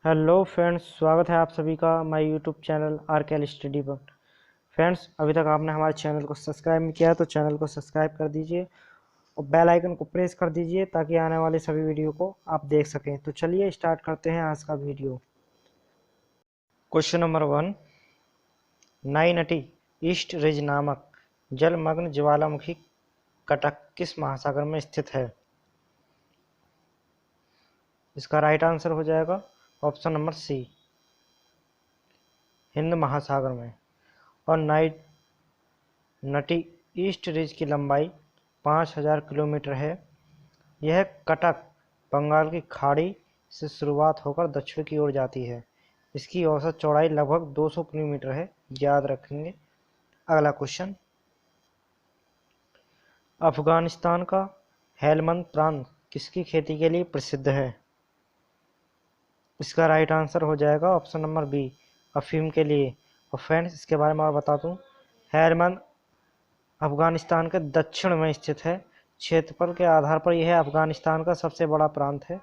Hello friends, स्वागत है आप सभी का माय यूट्यूब चैनल आरकेएल स्टडी पर। फ्रेंड्स, अभी तक आपने हमारे चैनल को सब्सक्राइब नहीं किया है तो चैनल को सब्सक्राइब कर दीजिए और बेल आइकन को प्रेस कर दीजिए ताकि आने वाले सभी वीडियो को आप देख सकें। तो चलिए स्टार्ट करते हैं आज का वीडियो। क्वेश्चन नंबर 1, नाई नटी ईस्ट रिज नामक जलमग्न ज्वालामुखी कटक किस महासागर में स्थित है? इसका राइट आंसर हो जाएगा ऑप्शन नंबर सी, हिंद महासागर में। और नटी ईस्ट रिज की लंबाई 5000 किलोमीटर है। यह कटक बंगाल की खाड़ी से शुरुआत होकर दक्षिण की ओर जाती है। इसकी औसत चौड़ाई लगभग 200 किलोमीटर है, याद रखेंगे। अगला क्वेश्चन, अफगानिस्तान का हेलमंद प्रांत किसकी खेती के लिए प्रसिद्ध है? इसका राइट आंसर हो जाएगा ऑप्शन नंबर बी, अफीम के लिए। और फ्रेंड्स, इसके बारे में और बता दूं, हेलमंद अफगानिस्तान के दक्षिण में स्थित है। क्षेत्रफल के आधार पर यह अफगानिस्तान का सबसे बड़ा प्रांत है।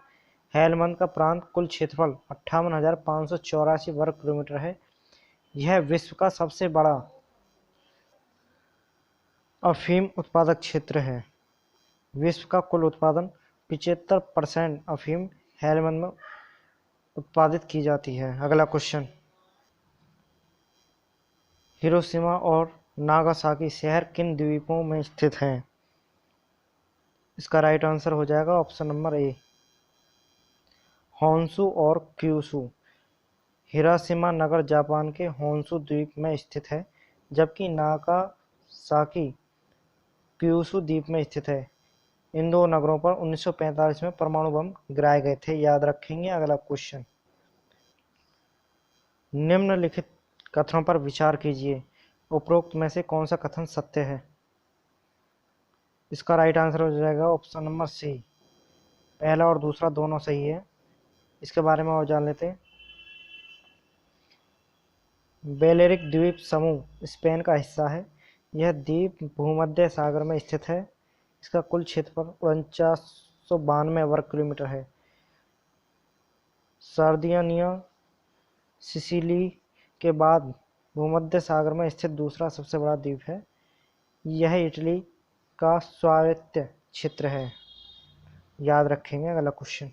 हेलमंद का प्रांत कुल क्षेत्रफल 58,584 वर्ग किलोमीटर है। यह विश्व का सबसे बड़ा अफीम उत्पादक क्षेत्र है। विश्व का कुल उत्पादन 75% अफीम हेलमंद में उत्पादित की जाती है। अगला क्वेश्चन, हिरोशिमा और नागासाकी शहर किन द्वीपों में स्थित हैं? इसका राइट आंसर हो जाएगा ऑप्शन नंबर ए, होन्शु और क्यूशु। हिरोशिमा नगर जापान के होन्शु द्वीप में स्थित है, जबकि नागासाकी क्यूशु द्वीप में स्थित है। इन दो नगरों पर 1945 में परमाणु बम गिराए गए थे, याद रखेंगे। अगला क्वेश्चन, निम्नलिखित कथनों पर विचार कीजिए, उपरोक्त में से कौन सा कथन सत्य है? इसका राइट आंसर हो जाएगा ऑप्शन नंबर सी, पहला और दूसरा दोनों सही है। इसके बारे में और जान लेते हैं। बेलेरिक द्वीप समूह स्पेन का हिस्सा है। यह द्वीप भूमध्य सागर में स्थित है। इसका कुल क्षेत्रफल 4992 वर्ग किलोमीटर है। सार्दिनिया सिसिली के बाद भूमध्य सागर में स्थित दूसरा सबसे बड़ा द्वीप है। यह इटली का स्वायत्त क्षेत्र है, याद रखेंगे। अगला क्वेश्चन,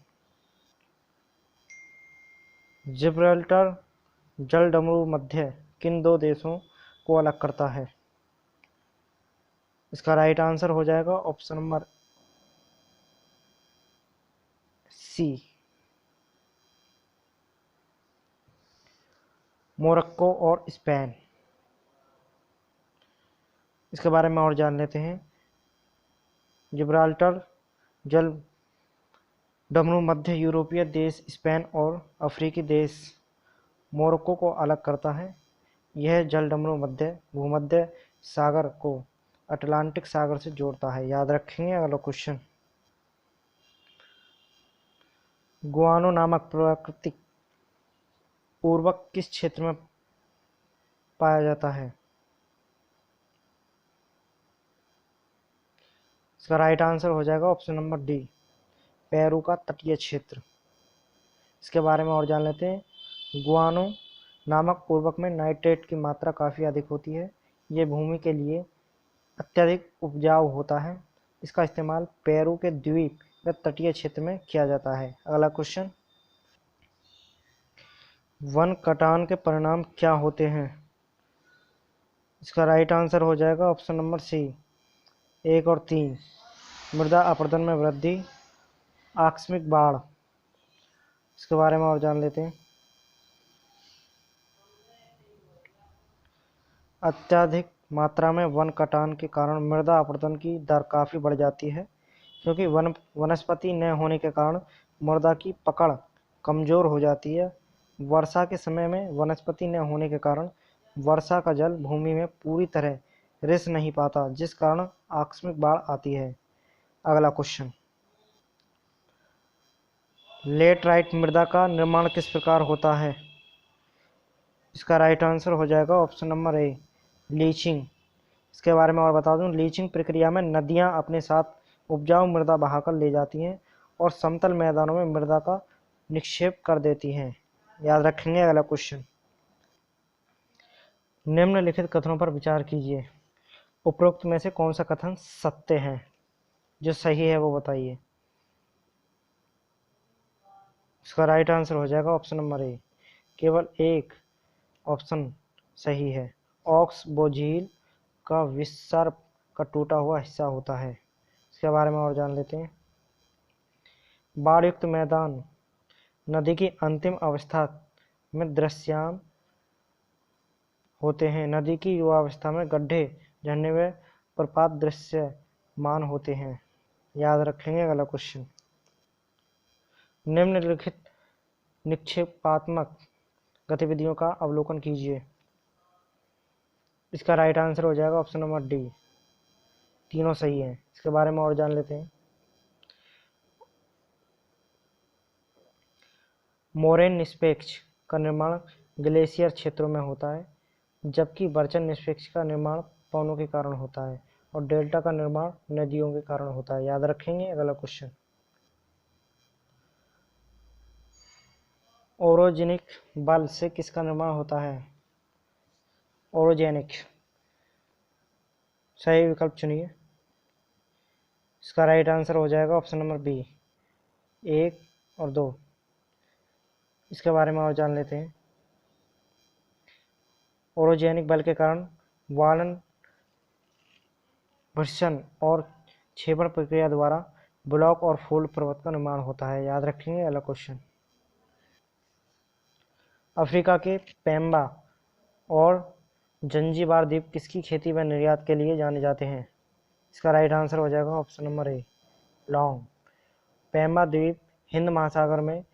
जिब्राल्टर जलडमरू मध्य किन दो देशों को अलग करता है? इसका राइट आंसर हो जाएगा ऑप्शन नंबर सी, मोरक्को और स्पेन। इसके बारे में और जान लेते हैं। जिब्राल्टर जल डमरू मध्य यूरोपीय देश स्पेन और अफ्रीकी देश मोरक्को को अलग करता है। यह जलडमरू मध्य भूमध्य सागर को अटलांटिक सागर से जोड़ता है, याद रखेंगे। अगला क्वेश्चन, गुआनो नामक प्राकृतिक उर्वरक किस क्षेत्र में पाया जाता है? इसका राइट आंसर हो जाएगा ऑप्शन नंबर डी, पेरू का तटीय क्षेत्र। इसके बारे में और जान लेते हैं। गुआनो नामक उर्वरक में नाइट्रेट की मात्रा काफ़ी अधिक होती है। ये भूमि के लिए अत्यधिक उपजाऊ होता है। इसका इस्तेमाल पेरू के द्वीप या तटीय क्षेत्र में किया जाता है। अगला क्वेश्चन, वन कटान के परिणाम क्या होते हैं? इसका राइट आंसर हो जाएगा ऑप्शन नंबर सी, 1 और 3, मृदा अपरदन में वृद्धि, आकस्मिक बाढ़। इसके बारे में और जान लेते हैं। अत्यधिक मात्रा में वन कटान के कारण मृदा अपरदन की दर काफ़ी बढ़ जाती है, क्योंकि वनस्पति न होने के कारण मृदा की पकड़ कमज़ोर हो जाती है। वर्षा के समय में वनस्पति न होने के कारण वर्षा का जल भूमि में पूरी तरह रिस नहीं पाता, जिस कारण आकस्मिक बाढ़ आती है। अगला क्वेश्चन, लेटराइट मृदा का निर्माण किस प्रकार होता है? इसका राइट आंसर हो जाएगा ऑप्शन नंबर ए, लीचिंग। इसके बारे में और बता दूं, लीचिंग प्रक्रिया में नदियां अपने साथ उपजाऊ मृदा बहाकर ले जाती हैं और समतल मैदानों में मृदा का निक्षेप कर देती हैं। याद रखेंगे। अगला क्वेश्चन, निम्नलिखित कथनों पर विचार कीजिए। उपरोक्त में से कौन सा कथन सत्य है, जो सही है वो बताइए। इसका राइट आंसर हो जाएगा ऑप्शन नंबर ए, केवल एक ऑप्शन सही है। ऑक्स वो झील का विसर्प का टूटा हुआ हिस्सा होता है। इसके बारे में और जान लेते हैं। बाढ़ युक्त मैदान नदी की अंतिम अवस्था में दृश्यमान होते हैं। नदी की युवावस्था में गड्ढे, झरने व प्रपात दृश्यमान होते हैं। याद रखेंगे। अगला क्वेश्चन, निम्नलिखित निक्षेपात्मक गतिविधियों का अवलोकन कीजिए। इसका राइट आंसर हो जाएगा ऑप्शन नंबर डी, तीनों सही हैं। इसके बारे में और जान लेते हैं। मोरेन निष्पेक्ष का निर्माण ग्लेशियर क्षेत्रों में होता है, जबकि बर्चन निष्पेक्ष का निर्माण पवनों के कारण होता है और डेल्टा का निर्माण नदियों के कारण होता है। याद रखेंगे। अगला क्वेश्चन, ओरोजेनिक बल से किसका निर्माण होता है। ओरोजेनिक, सही विकल्प चुनिए। इसका राइट आंसर हो जाएगा ऑप्शन नंबर बी, 1 और 2। इसके बारे में और जान लेते हैं। ओरोजेनिक बल के कारण वालन घर्षण और छेपण प्रक्रिया द्वारा ब्लॉक और फोल्ड पर्वत का निर्माण होता है। याद रखेंगे। अगला क्वेश्चन, अफ्रीका के पेम्बा और जंजीबार द्वीप किसकी खेती व निर्यात के लिए जाने जाते हैं। इसका राइट आंसर हो जाएगा ऑप्शन नंबर ए, लौंग। पेम्बा द्वीप हिंद महासागर में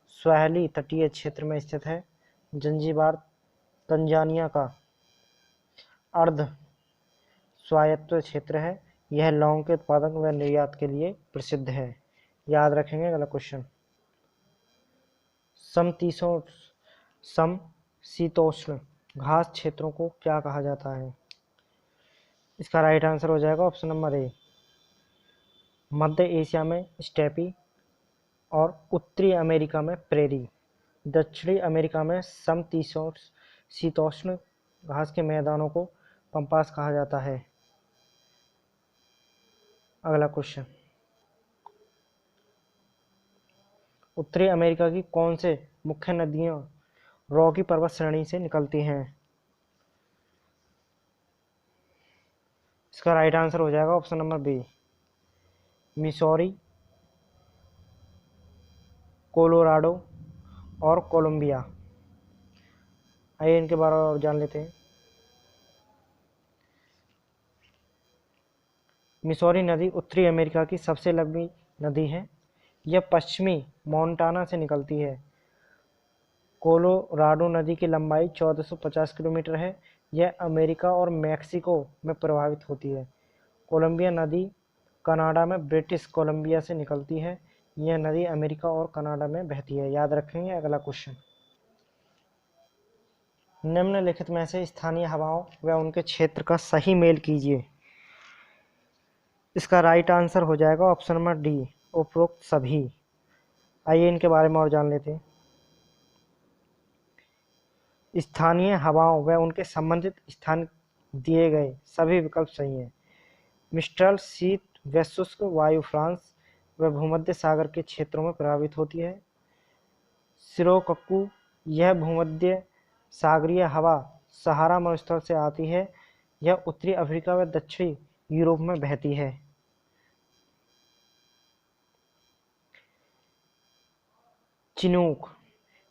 स्वाहिली तटीय क्षेत्र में स्थित है। जंजीबार तंजानिया का अर्ध स्वायत्त क्षेत्र है। यह लौंग के उत्पादन व निर्यात के लिए प्रसिद्ध है। याद रखेंगे। अगला क्वेश्चन, समशीतोष्ण घास क्षेत्रों को क्या कहा जाता है। इसका राइट आंसर हो जाएगा option number A, Madhya Asia में स्टेपी और उत्तरी अमेरिका में प्रेरी। दक्षिणी अमेरिका में समशीतोष्ण घास के मैदानों को पंपास कहा जाता है। अगला क्वेश्चन, उत्तरी अमेरिका की कौन से मुख्य नदियां रॉकी पर्वत श्रेणी से निकलती हैं। इसका राइट आंसर हो जाएगा option number B, Missouri, Colorado और कोलंबिया। आइए इनके बारे में और जान लेते हैं। मिसौरी नदी उत्तरी अमेरिका की सबसे लंबी नदी है। यह पश्चिमी मोंटाना से निकलती है। कोलोराडो नदी की लंबाई 1450 किलोमीटर है। यह अमेरिका और मैक्सिको में प्रवाहित होती है। कोलंबिया नदी कनाडा में ब्रिटिश कोलंबिया से निकलती है। यह नदी अमेरिका और कनाडा में बहती है। याद रखेंगे। अगला क्वेश्चन, निम्नलिखित में से स्थानीय हवाओं व उनके क्षेत्र का सही मेल कीजिए। इसका राइट आंसर हो जाएगा ऑप्शन नंबर डी, उपरोक्त सभी। आइए इनके बारे में और जान लेते हैं। स्थानीय हवाओं व उनके संबंधित स्थान दिए गए सभी विकल्प सही हैं। मिस्ट्रल शीत व शुष्क वायु फ्रांस व भूमध्य सागर के क्षेत्रों में प्रभावित होती है। सिरोकक्कू, यह भूमध्य सागरीय हवा सहारा मरुस्थल से आती है। यह उत्तरी अफ्रीका व दक्षिणी यूरोप में बहती है। चिनूक,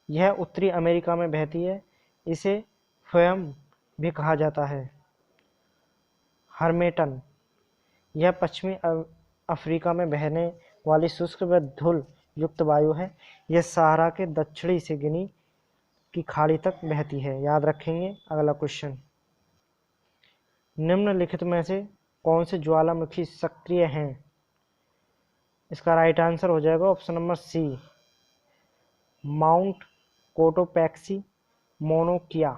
यह उत्तरी अमेरिका में बहती है। इसे फ्योम भी कहा जाता है। हर्मेटन, यह पश्चिमी अफ्रीका में बहने वाली शुष्क व धूल युक्त वायु है। यह सहारा के दक्षिणी से गिनी की खाड़ी तक बहती है। याद रखेंगे। अगला क्वेश्चन, निम्नलिखित में से कौन से ज्वालामुखी सक्रिय हैं। इसका राइट आंसर हो जाएगा option number C, mount Cotopaxi मोनोकिया।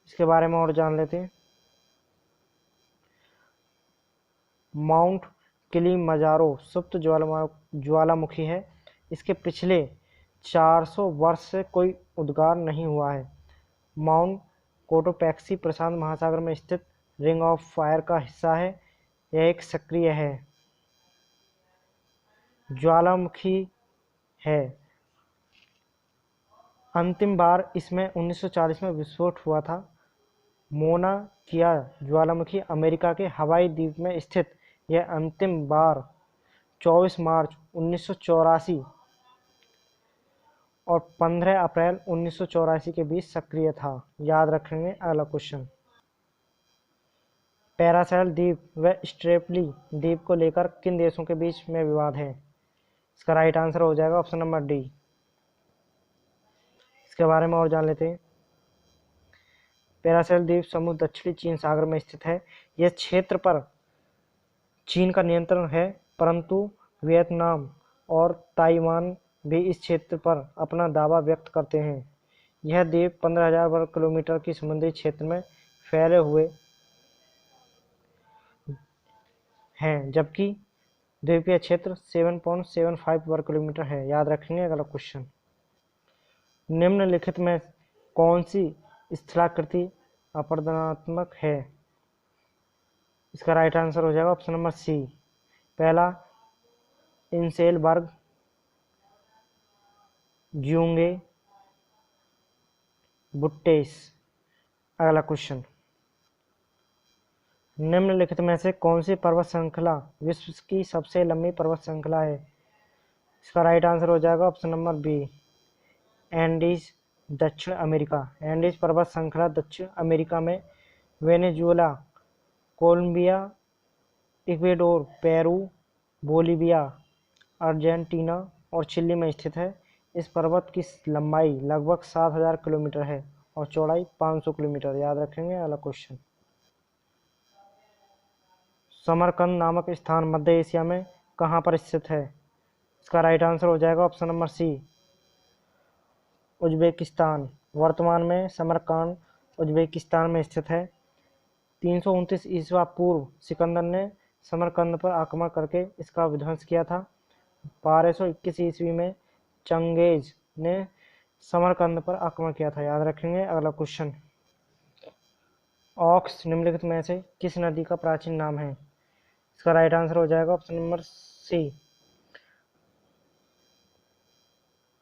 इसके बारे में और जान लेते हैं। माउंट किलिमंजारो सुप्त ज्वालामुखी है। इसके पिछले 400 वर्ष से कोई उद्गार नहीं हुआ है। माउंट कोटोपैक्सी प्रशांत महासागर में स्थित रिंग ऑफ फायर का हिस्सा है। यह एक सक्रिय है ज्वालामुखी है। अंतिम बार इसमें 1940 में विस्फोट हुआ था। मोना किया ज्वालामुखी अमेरिका के हवाई द्वीप में स्थित यह अंतिम बार 24 मार्च 1984 और 15 अप्रैल 1984 के बीच सक्रिय था। याद रखेंगे। अगला क्वेश्चन, पैरासेल द्वीप व स्ट्रेपली द्वीप को लेकर किन देशों के बीच में विवाद है? इसका राइट आंसर हो जाएगा ऑप्शन नंबर डी। इसके बारे में और जान लेते हैं। पैरासेल द्वीप समूह दक्षिणी चीन सागर में स्थित है। यह क्षेत्र पर चीन का नियंत्रण है, परंतु वियतनाम और ताइवान भी इस क्षेत्र पर अपना दावा व्यक्त करते हैं। यह द्वीप 15,000 वर्ग किलोमीटर की समुद्री क्षेत्र में फैले हुए हैं, जबकि द्वीपीय क्षेत्र 7.75 वर्ग किलोमीटर है। याद रखेंगे। अगला क्वेश्चन, निम्नलिखित में कौन सी स्थलाकृति अपरदनात्मक है? इसका राइट आंसर हो जाएगा ऑप्शन नंबर सी। पहला इंसेलबर्ग, ज्यूंगे, बुट्टेस। अगला क्वेश्चन, निम्नलिखित में से कौन सी पर्वत श्रृंखला विश्व की सबसे लंबी पर्वत श्रृंखला है? इसका राइट आंसर हो जाएगा ऑप्शन नंबर बी, एंडीज, दक्षिण अमेरिका। एंडीज पर्वत श्रृंखला दक्षिण अमेरिका में Venezuela, Colombia, Ecuador, Peru, Bolivia, Argentina और चिली में स्थित है। इस पर्वत की लंबाई लगभग 7,000 किलोमीटर है और चौड़ाई 500 किलोमीटर। याद रखेंगे। अगला क्वेश्चन, समरकंद नामक स्थान मध्य एशिया में कहाँ पर स्थित है? इसका राइट आंसर हो जाएगा ऑप्शन नंबर सी, उज्बेकिस्तान। वर्तमान में समरकंद उज्बेकिस्तान में स्थित है। 329 ईस्वी पूर्व सिकंदर ने समरकंद पर आक्रमण करके इसका विध्वंस किया था। 1221 ईस्वी में चंगेज ने समरकंद पर आक्रमण किया था। याद रखेंगे। अगला क्वेश्चन, ऑक्स निम्नलिखित में से किस नदी का प्राचीन नाम है? इसका राइट आंसर हो जाएगा ऑप्शन नंबर सी,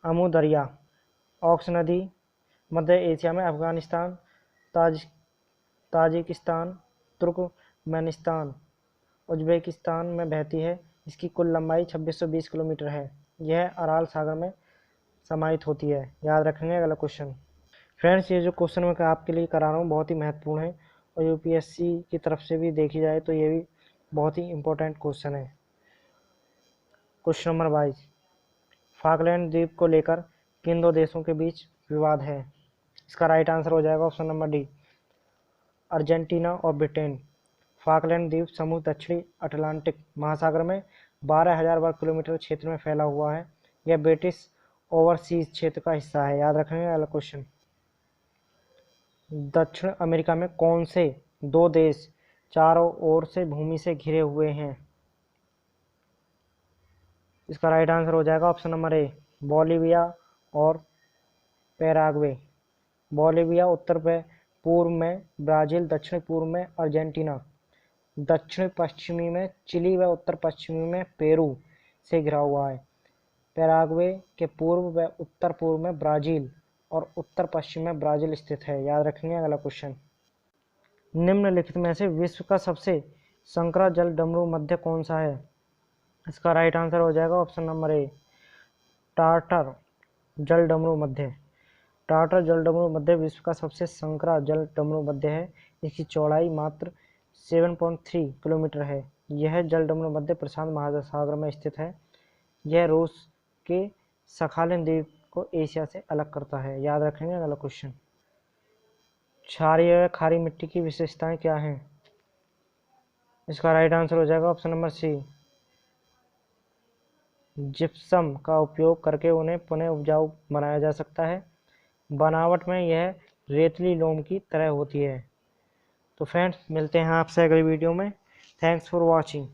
अमू दरिया। ऑक्स नदी मध्य एशिया में अफगानिस्तान, ताजिकिस्तान, तुर्कमेनिस्तान, उज्बेकिस्तान में बहती है। इसकी कुल लंबाई 2620 किलोमीटर है। यह अराल सागर में समाहित होती है। याद रखेंगे। अगला क्वेश्चन, फ्रेंड्स ये जो क्वेश्चन मैं आपके लिए करा रहा हूँ बहुत ही महत्वपूर्ण है और यूपीएससी की तरफ से भी देखी जाए तो ये भी बहुत ही इम्पोर्टेंट क्वेश्चन है। क्वेश्चन नंबर 22, फाकलैंड द्वीप को लेकर किन दो देशों के बीच विवाद है? इसका राइट आंसर हो जाएगा ऑप्शन नंबर डी, अर्जेंटीना और ब्रिटेन। फाकलैंड द्वीप समूह दक्षिणी अटलांटिक महासागर में 12,000 वर्ग किलोमीटर क्षेत्र में फैला हुआ है। यह ब्रिटिश ओवरसीज क्षेत्र का हिस्सा है। याद रखेंगे। अगला क्वेश्चन, दक्षिण अमेरिका में कौन से दो देश चारों ओर से भूमि से घिरे हुए हैं? इसका राइट आंसर हो जाएगा ऑप्शन नंबर ए, बोलीविया और पैराग्वे। बोलीविया उत्तर पूर्व में ब्राजील, दक्षिण पूर्व में अर्जेंटीना, दक्षिण पश्चिमी में चिली व उत्तर पश्चिमी में पेरू से घिरा हुआ है। पैराग्वे के पूर्व व उत्तर पूर्व में ब्राजील और उत्तर पश्चिम में ब्राजील स्थित है। याद रखेंगे। अगला क्वेश्चन, निम्नलिखित में से विश्व का सबसे संकरा जल डमरू मध्य कौन सा है? इसका राइट आंसर हो जाएगा ऑप्शन नंबर ए, टार्टर जल डमरू मध्य। टार्टर जल डमरू मध्य विश्व का सबसे संकरा जल डमरू मध्य है। इसकी चौड़ाई मात्र 7.3 किलोमीटर है। यह जल डमरू मध्य प्रशांत महासागर में स्थित है। यह रूस के सखालिन द्वीप को एशिया से अलग करता है। याद रखेंगे। अगला क्वेश्चन, क्षारीय व खारी मिट्टी की विशेषताएं क्या हैं? इसका राइट आंसर हो जाएगा ऑप्शन नंबर सी, जिप्सम का उपयोग करके उन्हें पुनः उपजाऊ बनाया जा सकता है। बनावट में यह रेतली लोम की तरह होती है। तो फ्रेंड्स मिलते हैं आपसे अगली वीडियो में। Thanks for watching.